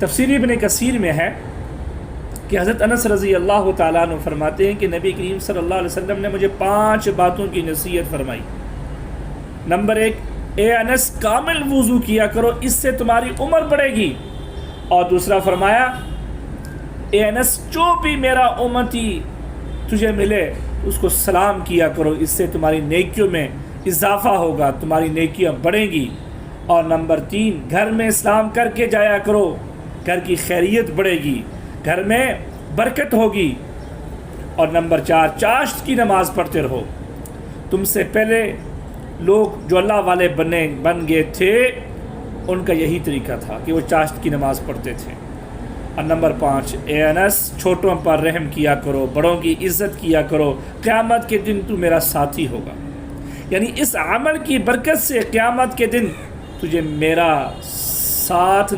तफसीर इब्न कसीर में है कि हज़रत अनस रज़ी अल्लाह ताला अन्हु फरमाते हैं कि नबी करीम सल्लल्लाहु अलैहि वसल्लम ने मुझे 5 बातों की नसीहत फरमाई। नंबर 1, ए अनस कामिल वुज़ू किया करो, इससे तुम्हारी उम्र बढ़ेगी। और दूसरा फरमाया, ए अनस जो भी मेरा उम्मती तुझे मिले उसको सलाम किया करो, इससे तुम्हारी नेकियों में इजाफ़ा होगा, तुम्हारी नेकियां बढ़ेंगी। और नंबर 3, घर में इस्लाम करके जाया करो, घर की खैरियत बढ़ेगी, घर में बरकत होगी। और नंबर 4, चाश्त की नमाज़ पढ़ते रहो। तुमसे पहले लोग जो अल्लाह वाले बन गए थे उनका यही तरीका था कि वो चाश्त की नमाज़ पढ़ते थे। और नंबर 5, ए अनस छोटों पर रहम किया करो, बड़ों की इज़्ज़त किया करो, क़यामत के दिन तू मेरा साथी होगा। यानी इस अमल की बरकत से क़यामत के दिन तुझे मेरा साथ